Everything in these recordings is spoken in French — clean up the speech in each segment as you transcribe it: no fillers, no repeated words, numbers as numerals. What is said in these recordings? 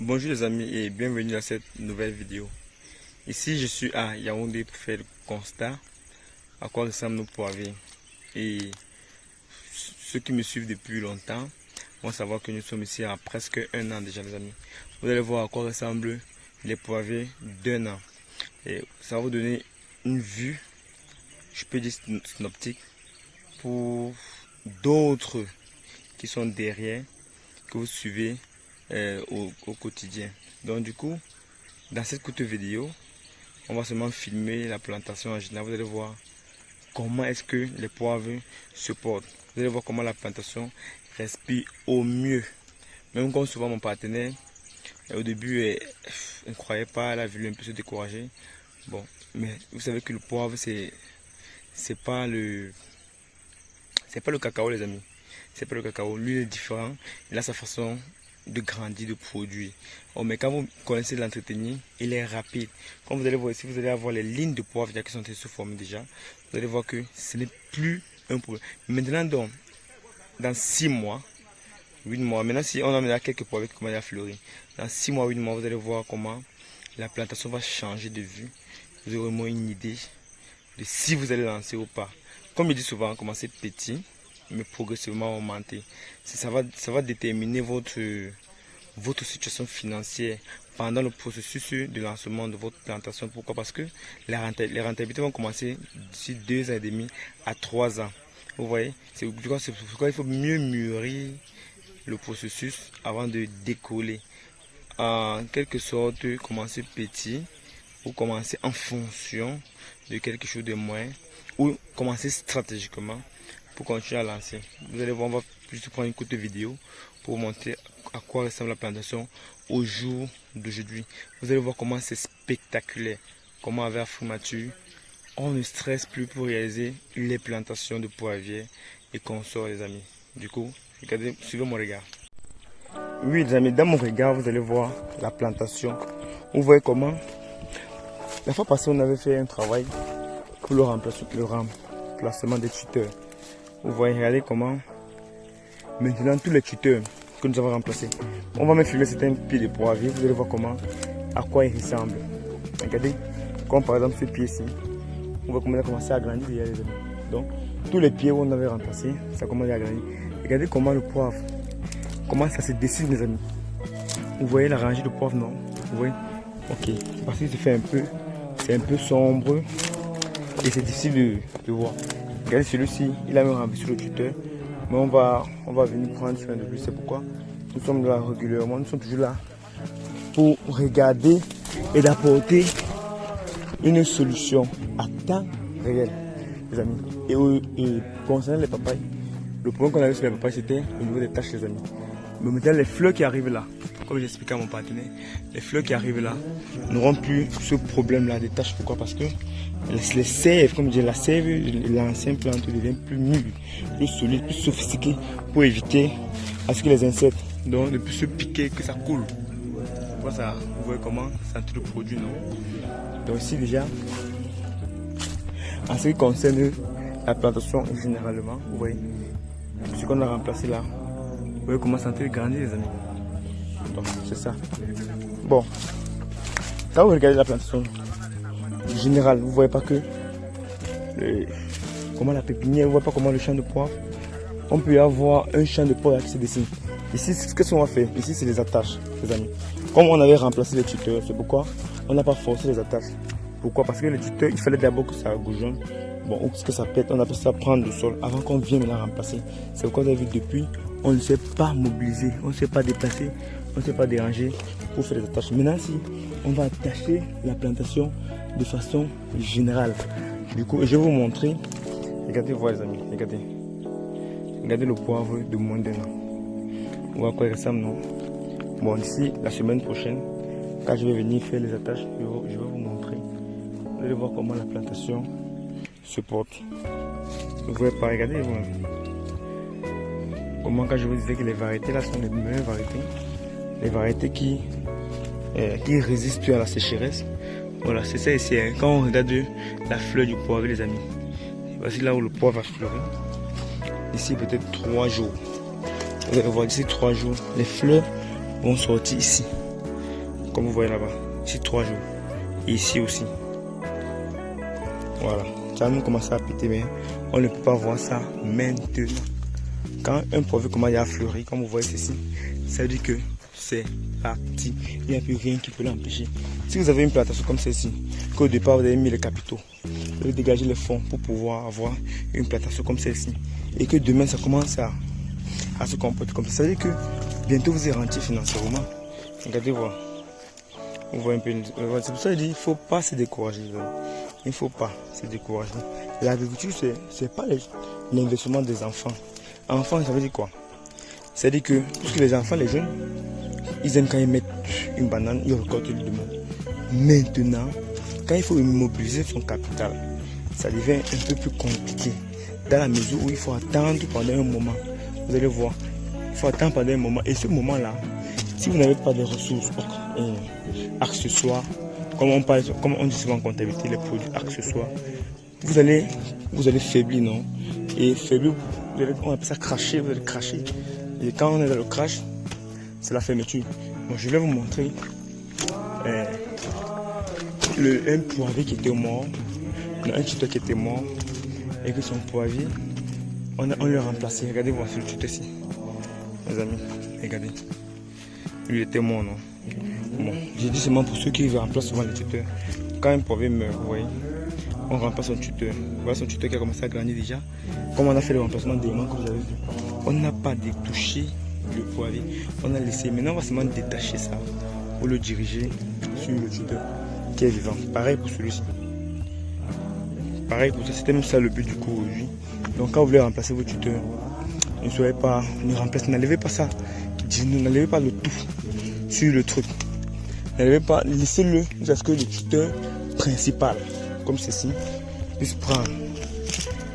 Bonjour les amis et bienvenue à cette nouvelle vidéo. Ici je suis à Yaoundé pour faire le constat à quoi ressemblent nos poivriers. Et ceux qui me suivent depuis longtemps vont savoir que nous sommes ici à presque un an déjà les amis. Vous allez voir à quoi ressemblent les poivriers d'un an. Et ça va vous donner une vue, je peux dire synoptique, pour d'autres qui sont derrière, que vous suivez au quotidien. Donc du coup, dans cette courte vidéo, on va seulement filmer la plantation en général. Vous allez voir comment est-ce que les poivres se portent. Vous allez voir comment la plantation respire au mieux. Même comme souvent mon partenaire, au début, elle ne croyait pas, elle a voulu un peu se décourager. Bon, mais vous savez que le poivre, c'est pas le cacao les amis. C'est pas le cacao. Lui il est différent. Il a sa façon de grandir, de produire. Oh, mais quand vous connaissez l'entretenir, il est rapide. Comme vous allez voir ici, vous allez avoir les lignes de poivre qui sont en train de se former déjà. Vous allez voir que ce n'est plus un problème. Maintenant, donc, dans 6 mois, 8 mois, maintenant si on a déjà quelques poivres qui commencent à fleurir, dans 6 mois, 8 mois, vous allez voir comment la plantation va changer de vue. Vous aurez vraiment une idée de si vous allez lancer ou pas. Comme je dis souvent, commencez petit, mais progressivement augmenter. Ça va déterminer votre situation financière pendant le processus de lancement de votre plantation. Pourquoi? Parce que les rentabilités vont commencer d'ici 2 ans et demi à 3 ans. Vous voyez, c'est pourquoi il faut mieux mûrir le processus avant de décoller. En quelque sorte, commencer petit ou commencer en fonction de quelque chose de moins ou commencer stratégiquement pour continuer à lancer. Vous allez voir, on va juste prendre une courte vidéo pour vous montrer à quoi ressemble la plantation au jour d'aujourd'hui. Vous allez voir comment c'est spectaculaire, comment avec la frumature, on ne stresse plus pour réaliser les plantations de poivriers et consorts les amis. Du coup, regardez, suivez mon regard. Oui les amis, dans mon regard, vous allez voir la plantation. Vous voyez comment, la fois passée, on avait fait un travail pour le remplacement des tuteurs. Vous voyez, regardez comment maintenant tous les tuteurs que nous avons remplacés. On va même filmer certains pieds de poivrier. Vous allez voir comment, à quoi ils ressemblent. Regardez, comme par exemple ce pied-ci. On voit comment il a commencé à grandir les amis. Donc, tous les pieds où on avait remplacé, ça commence à grandir. Regardez comment le poivre, comment ça se dessine les amis. Vous voyez la rangée de poivre, non? Vous voyez? Ok, parce qu'il se fait c'est un peu sombre et c'est difficile de voir. Regardez celui-ci, il a même rempli le tuteur. Mais on va venir prendre soin de lui. C'est pourquoi nous sommes là régulièrement. Nous sommes toujours là pour regarder et d'apporter une solution à temps réel, les amis. Et concernant les papayes, le problème qu'on avait sur les papayes, c'était au niveau des taches, les amis. Mais maintenant, les fleurs qui arrivent là, comme j'expliquais à mon partenaire, les fleurs qui arrivent là n'auront plus ce problème-là des taches. Pourquoi? Parce que les sèves, comme je dis, la sève, l'ancien plante devient plus mûr, plus solide, plus sophistiqué pour éviter à ce que les insectes, donc ne puissent se piquer, que ça coule. Ça, vous voyez comment ça tout le produit, non? Donc ici déjà, en ce qui concerne la plantation généralement, vous voyez, ce qu'on a remplacé là, vous voyez comment ça a grandir les amis. Donc c'est ça. Bon, quand vous regardez la plantation générale, vous voyez pas que comment la pépinière, vous voyez pas comment le champ de poivre. On peut y avoir un champ de poivre qui se dessine. Ici, qu'est-ce qu'on va faire? Ici, c'est les attaches, les amis. Comme on avait remplacé les tuteurs, c'est pourquoi on n'a pas forcé les attaches. Pourquoi? Parce que les tuteurs, il fallait d'abord que ça goujonne. Bon, ou que ça pète, on appelle ça prendre le sol avant qu'on vienne la remplacer. C'est pourquoi vous avez vu depuis, on ne s'est pas mobilisé, on ne s'est pas déplacé, on ne s'est pas dérangé pour faire les attaches. Maintenant, si on va attacher la plantation de façon générale. Du coup, je vais vous montrer. Regardez, voilà les amis, regardez. Regardez le poivre de moins d'un an. On voit à quoi il ressemble, non? Bon, d'ici la semaine prochaine, quand je vais venir faire les attaches, je vais vous montrer. Vous allez voir comment la plantation se porte. Vous voyez pas, regardez. Comment quand je vous disais que les variétés là sont les meilleures variétés. Les variétés qui résistent à la sécheresse. Voilà, c'est ça ici. Hein. Quand on regarde la fleur du poivre, les amis. Voici là où le poivre va fleurir. Ici peut-être 3 jours. Vous allez voir d'ici 3 jours, les fleurs vont sortir ici. Comme vous voyez là-bas. Ici 3 jours. Et ici aussi. Voilà. Ça nous commence à péter, mais on ne peut pas voir ça maintenant. Quand un poivre commence à fleurir, comme vous voyez ceci, ça veut dire que c'est parti. Il n'y a plus rien qui peut l'empêcher. Si vous avez une plantation comme celle-ci, qu'au départ vous avez mis les capitaux, vous avez dégagé les fonds pour pouvoir avoir une plantation comme celle-ci, et que demain ça commence à se comporter comme ça, ça veut dire que bientôt vous êtes rentier financièrement. Regardez voir. Vous voyez un peu. C'est pour ça que je dis, il ne faut pas se décourager. Il ne faut pas se décourager. L'agriculture, ce n'est pas l'investissement des enfants. Enfants, ça veut dire quoi? Ça veut dire que, puisque les enfants, les jeunes, ils aiment quand ils mettent une banane, ils récoltent le demain. Maintenant, quand il faut immobiliser son capital, ça devient un peu plus compliqué. Dans la mesure où il faut attendre pendant un moment. Vous allez voir, il faut attendre pendant un moment. Et ce moment-là, si vous n'avez pas de ressources accessoires, comme on dit souvent en comptabilité, les produits accessoires, vous allez faiblir, non? Et faiblir, on appelle ça cracher, vous allez cracher. Et quand on est dans le crash, c'est la fermeture. Bon, je vais vous montrer un poivrier qui était mort, un tuteur qui était mort, et que son poivrier, on l'a remplacé. Regardez, voir sur le tuteur ici. Les amis, regardez. Lui était mort, non? Bon, j'ai dit seulement pour ceux qui remplacent souvent les tuteurs. Quand un poivrier meurt, vous voyez, on remplace son tuteur. Vous voyez son tuteur qui a commencé à grandir déjà. Comme on a fait le remplacement d'éléments que vous avez vu, on n'a pas détouché le poivrier. On a laissé. Maintenant, on va seulement détacher ça pour le diriger sur le tuteur qui est vivant. Pareil pour celui-ci. Pareil pour ça. C'était même ça le but du cours aujourd'hui. Donc, quand vous voulez remplacer vos tuteurs, ne soyez pas, n'enlevez pas ça. N'enlevez pas le tout sur le truc. N'enlevez pas, laissez-le jusqu'à ce que le tuteur principal, comme ceci, puisse prendre.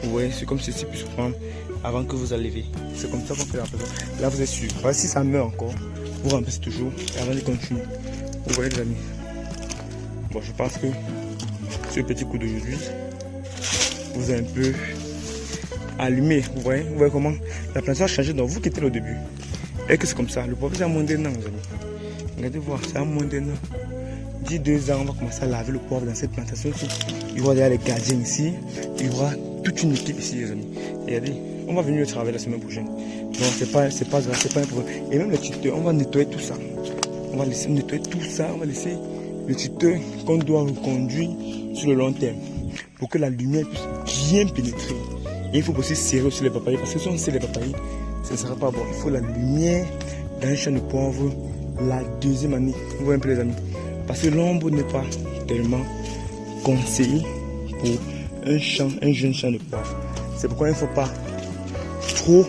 Vous voyez, c'est comme ceci puisse prendre avant que vous enlevez. C'est comme ça qu'on fait la remplacement. Là, vous êtes sûr. Voilà, si ça meurt encore, vous remplacez toujours et avant de continuer. Vous voyez, les amis. Bon, je pense que ce petit coup d'aujourd'hui vous a un peu allumé. Vous voyez comment la plantation a changé. Donc, vous qui étiez au début. Et que c'est comme ça. Le poivre, c'est à moins d'un an, les amis. Regardez voir, c'est à moins d'un an. D'ici 2 ans, on va commencer à laver le poivre dans cette plantation. Il y aura les gardiens ici. Il y aura toute une équipe ici, les amis. Et regardez, on va venir travailler la semaine prochaine. Donc, c'est pas grave, c'est pas un problème. Et même le tuteur, on va nettoyer tout ça. On va laisser nettoyer tout ça. On va laisser le tuteur qu'on doit reconduire sur le long terme. Pour que la lumière puisse bien pénétrer. Et il faut aussi serrer sur les papayers. Parce que si on serre les papayers, ce ne sera pas bon. Il faut la lumière dans un champ de poivre la deuxième année. Vous voyez un peu, les amis. Parce que l'ombre n'est pas tellement conseillée pour un jeune champ de poivre. C'est pourquoi il ne faut pas trop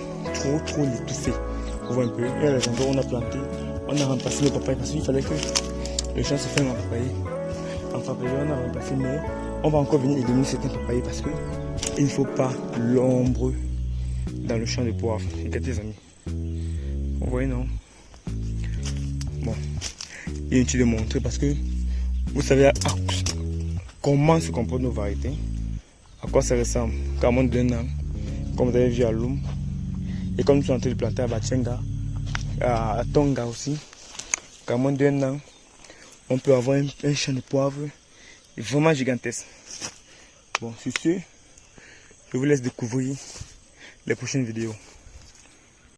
l'étouffer. Vous voyez un peu. Il y a les endroits où on a planté, on a remplacé le papaye parce qu'il fallait que le champ se fasse en papaye. En papaye, on a remplacé, mais on va encore venir éliminer certains papayers parce que il ne faut pas l'ombre dans le champ de poivre. Regardez, les amis. Vous voyez, non? Bon, il est utile de montrer parce que vous savez comment se comportent nos variétés, à quoi ça ressemble. Quand on d'un an, comme vous avez vu à Loum, et comme nous sommes en train de planter à Batchenga, à Tonga aussi, quand on d'un an, on peut avoir un champ de poivre vraiment gigantesque. Bon, sur ce, je vous laisse découvrir les prochaines vidéos.